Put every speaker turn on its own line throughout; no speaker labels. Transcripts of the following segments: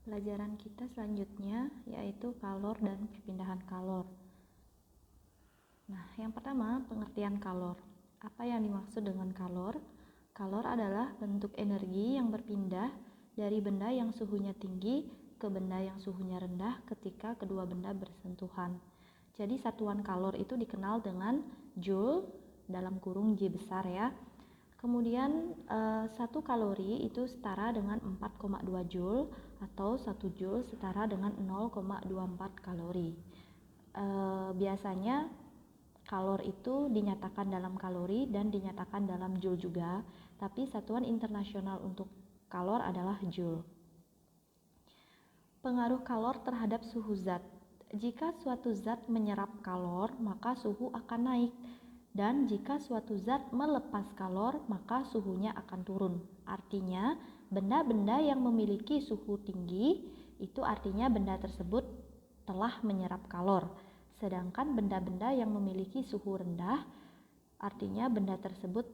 Pelajaran kita selanjutnya yaitu kalor dan perpindahan kalor. Nah, yang pertama, pengertian kalor. Apa yang dimaksud dengan kalor? Kalor adalah bentuk energi yang berpindah dari benda yang suhunya tinggi ke benda yang suhunya rendah ketika kedua benda bersentuhan. Jadi satuan kalor itu dikenal dengan joule dalam kurung J besar ya. Kemudian 1 kalori itu setara dengan 4,2 joule atau 1 joule setara dengan 0,24 kalori. Biasanya kalor itu dinyatakan dalam kalori dan dinyatakan dalam joule juga, tapi satuan internasional untuk kalor adalah joule. Pengaruh kalor terhadap suhu zat. Jika suatu zat menyerap kalor, maka suhu akan naik. Dan jika suatu zat melepas kalor, maka suhunya akan turun. Artinya, benda-benda yang memiliki suhu tinggi, itu artinya benda tersebut telah menyerap kalor. Sedangkan benda-benda yang memiliki suhu rendah, artinya benda tersebut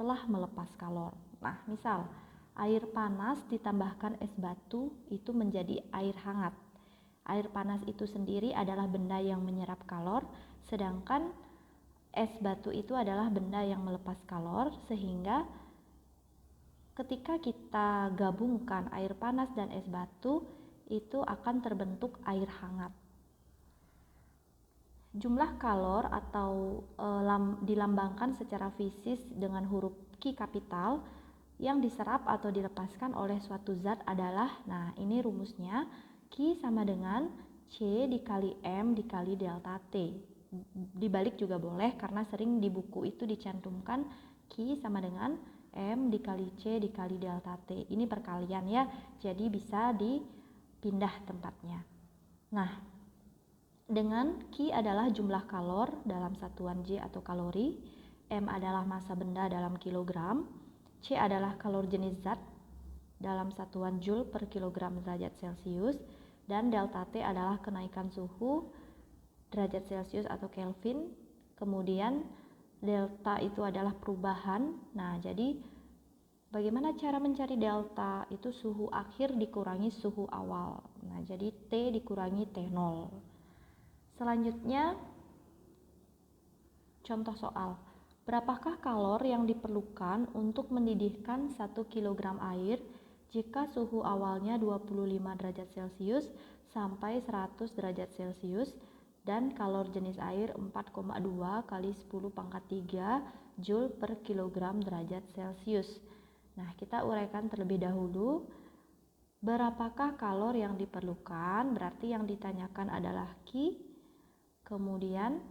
telah melepas kalor. Nah, misal, air panas ditambahkan es batu, itu menjadi air hangat. Air panas itu sendiri adalah benda yang menyerap kalor, sedangkan es batu itu adalah benda yang melepas kalor, sehingga ketika kita gabungkan air panas dan es batu, itu akan terbentuk air hangat. Jumlah kalor atau dilambangkan secara fisik dengan huruf Q kapital yang diserap atau dilepaskan oleh suatu zat adalah, nah ini rumusnya, Q sama dengan C dikali M dikali delta T. Dibalik juga boleh karena sering di buku itu dicantumkan Q sama dengan M dikali C dikali delta T. Ini perkalian ya, jadi bisa dipindah tempatnya. Nah, dengan Q adalah jumlah kalor dalam satuan J atau kalori, M adalah massa benda dalam kilogram, C adalah kalor jenis zat dalam satuan joule per kilogram derajat Celcius, dan delta T adalah kenaikan suhu derajat Celcius atau Kelvin. Kemudian delta itu adalah perubahan. Nah, jadi bagaimana cara mencari delta? Itu suhu akhir dikurangi suhu awal. Nah, jadi T dikurangi T0. Selanjutnya, contoh soal. Berapakah kalor yang diperlukan untuk mendidihkan 1 kg air jika suhu awalnya 25 derajat Celcius sampai 100 derajat Celcius dan kalor jenis air 4,2 kali 10 pangkat 3 joule per kilogram derajat Celcius. Nah, kita uraikan terlebih dahulu. Berapakah kalor yang diperlukan? Berarti yang ditanyakan adalah Q. Kemudian,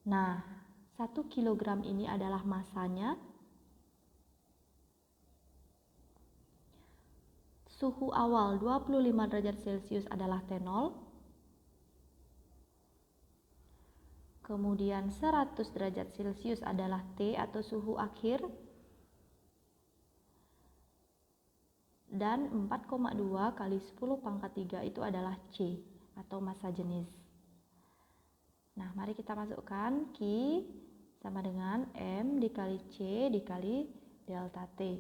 nah, 1 kg ini adalah massanya. Suhu awal 25 derajat Celcius adalah T0. Kemudian 100 derajat Celcius adalah T atau suhu akhir. Dan 4,2 kali 10 pangkat 3 itu adalah C atau massa jenis. Nah, mari kita masukkan Q sama dengan M dikali C dikali delta T.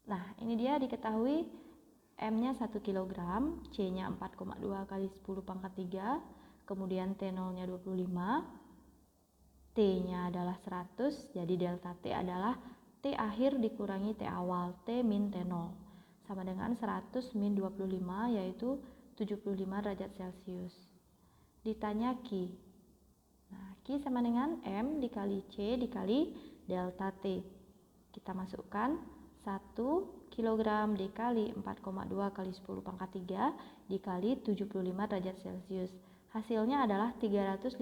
Nah, ini dia diketahui M-nya 1 kg, C-nya 4,2 kali 10 pangkat 3, kemudian T0-nya 25, T-nya adalah 100, jadi delta T adalah T akhir dikurangi T awal, T min T0, sama dengan 100 min 25 yaitu 75 derajat Celcius. Ditanya Q. Nah, Q sama dengan M dikali C dikali delta T. Kita masukkan 1 kg dikali 4,2 kali 10 pangkat 3 dikali 75 derajat Celcius. Hasilnya adalah 315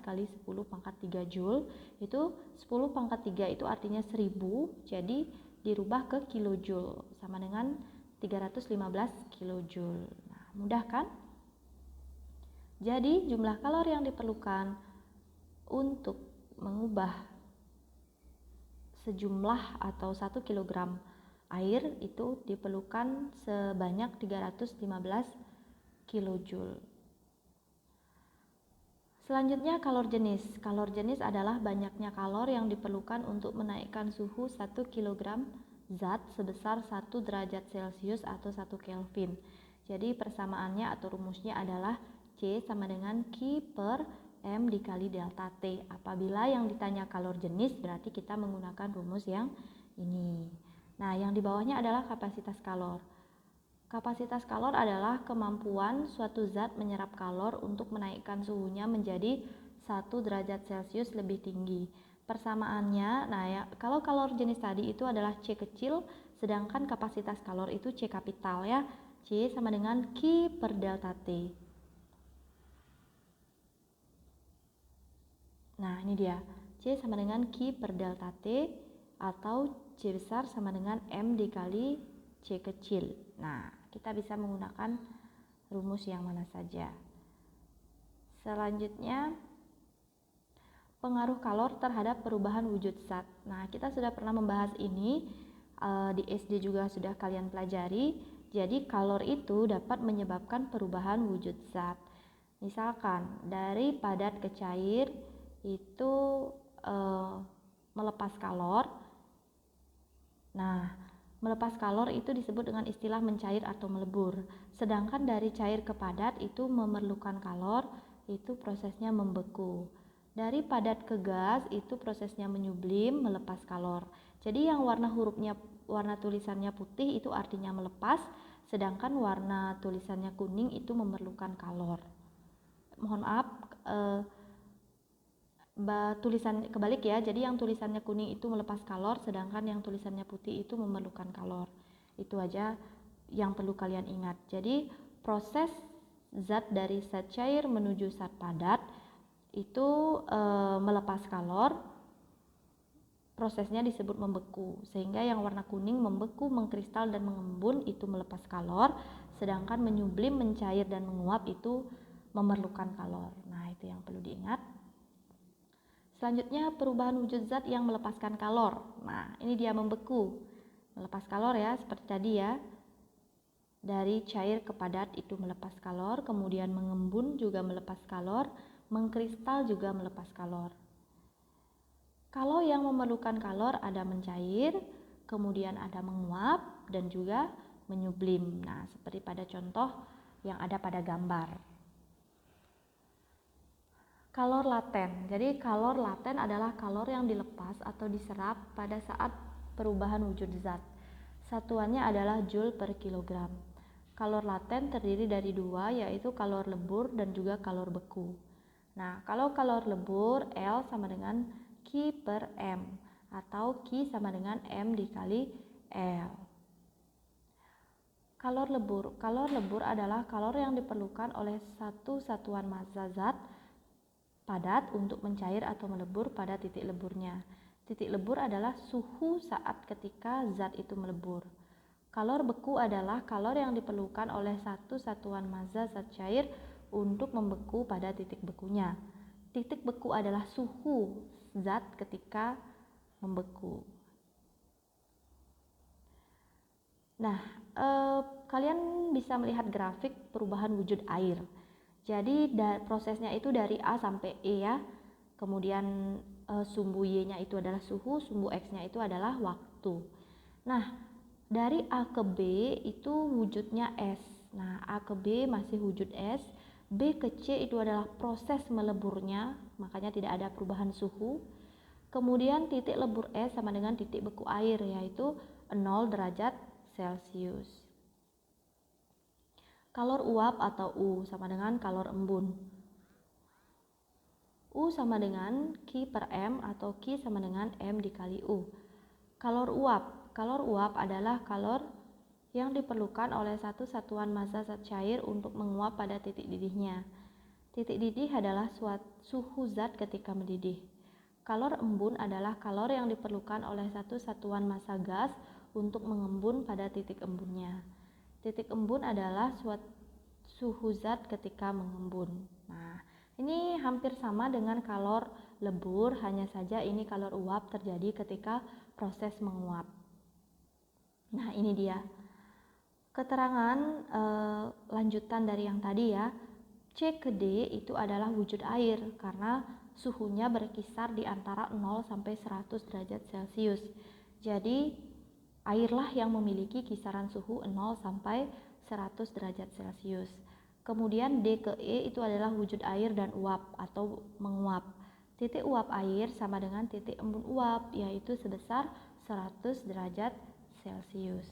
kali 10 pangkat 3 joule. Itu 10 pangkat 3 itu artinya 1000, jadi dirubah ke kilojoule sama dengan 315 kilojoule. Nah, mudah kan? Jadi jumlah kalori yang diperlukan untuk mengubah sejumlah atau 1 kg air itu diperlukan sebanyak 315 kilojoule. Selanjutnya kalor jenis. Kalor jenis adalah banyaknya kalor yang diperlukan untuk menaikkan suhu 1 kg zat sebesar 1 derajat Celcius atau 1 Kelvin. Jadi persamaannya atau rumusnya adalah C sama dengan Q per M dikali delta T. Apabila yang ditanya kalor jenis berarti kita menggunakan rumus yang ini. Nah, yang di bawahnya adalah kapasitas kalor. Kapasitas kalor adalah kemampuan suatu zat menyerap kalor untuk menaikkan suhunya menjadi 1 derajat Celcius lebih tinggi. Persamaannya, nah ya, kalau kalor jenis tadi itu adalah C kecil, sedangkan kapasitas kalor itu C kapital ya. C sama dengan Q per delta T. Nah, ini dia. C sama dengan Q per delta T atau C besar sama dengan M dikali C kecil. Nah, kita bisa menggunakan rumus yang mana saja. Selanjutnya, pengaruh kalor terhadap perubahan wujud zat. Nah, kita sudah pernah membahas ini di SD juga sudah kalian pelajari. Jadi, kalor itu dapat menyebabkan perubahan wujud zat. Misalkan dari padat ke cair itu melepas kalor. Nah, melepas kalor itu disebut dengan istilah mencair atau melebur. Sedangkan dari cair ke padat itu memerlukan kalor, itu prosesnya membeku. Dari padat ke gas itu prosesnya menyublim, melepas kalor. Jadi yang warna tulisannya putih itu artinya melepas, sedangkan warna tulisannya kuning itu memerlukan kalor. Mohon maaf, tulisan kebalik ya. Jadi yang tulisannya kuning itu melepas kalor, sedangkan yang tulisannya putih itu memerlukan kalor. Itu aja yang perlu kalian ingat. Jadi proses zat dari zat cair menuju zat padat itu melepas kalor, prosesnya disebut membeku, sehingga yang warna kuning membeku, mengkristal dan mengembun itu melepas kalor, sedangkan menyublim, mencair dan menguap itu memerlukan kalor. Nah, itu yang perlu diingat. Selanjutnya perubahan wujud zat yang melepaskan kalor. Nah, ini dia membeku, melepas kalor ya, seperti tadi ya. Dari cair ke padat itu melepas kalor, kemudian mengembun juga melepas kalor, mengkristal juga melepas kalor. Kalau yang memerlukan kalor ada mencair, kemudian ada menguap dan juga menyublim. Nah, seperti pada contoh yang ada pada gambar. Kalor laten. Jadi kalor laten adalah kalor yang dilepas atau diserap pada saat perubahan wujud zat. Satuannya adalah joule per kilogram. Kalor laten terdiri dari dua, yaitu kalor lebur dan juga kalor beku. Nah, kalau kalor lebur, L sama dengan Q per M atau Q sama dengan M dikali L. Kalor lebur adalah kalor yang diperlukan oleh satu satuan massa zat padat untuk mencair atau melebur pada titik leburnya. Titik lebur adalah suhu saat ketika zat itu melebur. Kalor beku adalah kalor yang diperlukan oleh satu satuan massa zat cair untuk membeku pada titik bekunya. Titik beku adalah suhu zat ketika membeku. Nah, kalian bisa melihat grafik perubahan wujud air. Jadi prosesnya itu dari A sampai E ya. Kemudian sumbu Y-nya itu adalah suhu, sumbu X-nya itu adalah waktu. Nah, dari A ke B itu wujudnya S. Nah, A ke B masih wujud S. B ke C itu adalah proses meleburnya, makanya tidak ada perubahan suhu. Kemudian titik lebur S sama dengan titik beku air, yaitu 0 derajat Celcius. Kalor uap atau U sama dengan kalor embun. U sama dengan Q per M atau Q sama dengan M dikali U. Kalor uap adalah kalor yang diperlukan oleh satu satuan massa zat cair untuk menguap pada titik didihnya. Titik didih adalah suhu zat ketika mendidih. Kalor embun adalah kalor yang diperlukan oleh satu satuan massa gas untuk mengembun pada titik embunnya. Titik embun adalah suhu zat ketika mengembun. Nah, ini hampir sama dengan kalor lebur, hanya saja ini kalor uap terjadi ketika proses menguap. Nah, ini dia keterangan lanjutan dari yang tadi ya. C ke D itu adalah wujud air karena suhunya berkisar di antara 0 sampai 100 derajat Celcius. Jadi Airlah yang memiliki kisaran suhu 0 sampai 100 derajat Celcius. Kemudian D ke E itu adalah wujud air dan uap atau menguap. Titik uap air sama dengan titik embun uap, yaitu sebesar 100 derajat Celcius.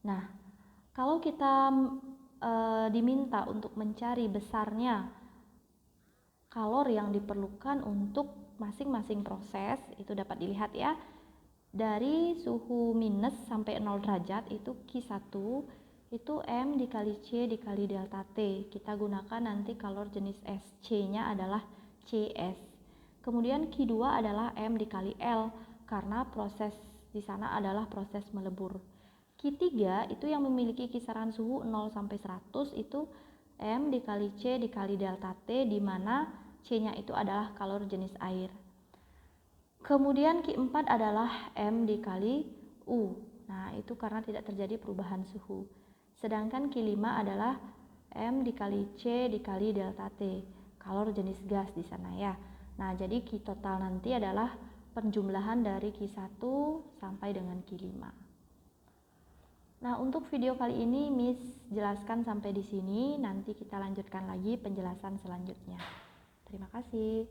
Nah, kalau kita diminta untuk mencari besarnya kalor yang diperlukan untuk masing-masing proses, itu dapat dilihat ya. Dari suhu minus sampai 0 derajat itu Q1 itu M dikali C dikali delta T. Kita gunakan nanti kalor jenis S. C-nya adalah CS. Kemudian Q2 adalah M dikali L karena proses di sana adalah proses melebur. Q3 itu yang memiliki kisaran suhu 0 sampai 100 itu M dikali C dikali delta T, di mana C-nya itu adalah kalor jenis air. Kemudian Q4 adalah M dikali U. Nah, itu karena tidak terjadi perubahan suhu. Sedangkan Q5 adalah M dikali C dikali delta T, kalor jenis gas di sana ya. Nah, jadi Q total nanti adalah penjumlahan dari Q1 sampai dengan Q5. Nah, untuk video kali ini Miss jelaskan sampai di sini. Nanti kita lanjutkan lagi penjelasan selanjutnya. Terima kasih.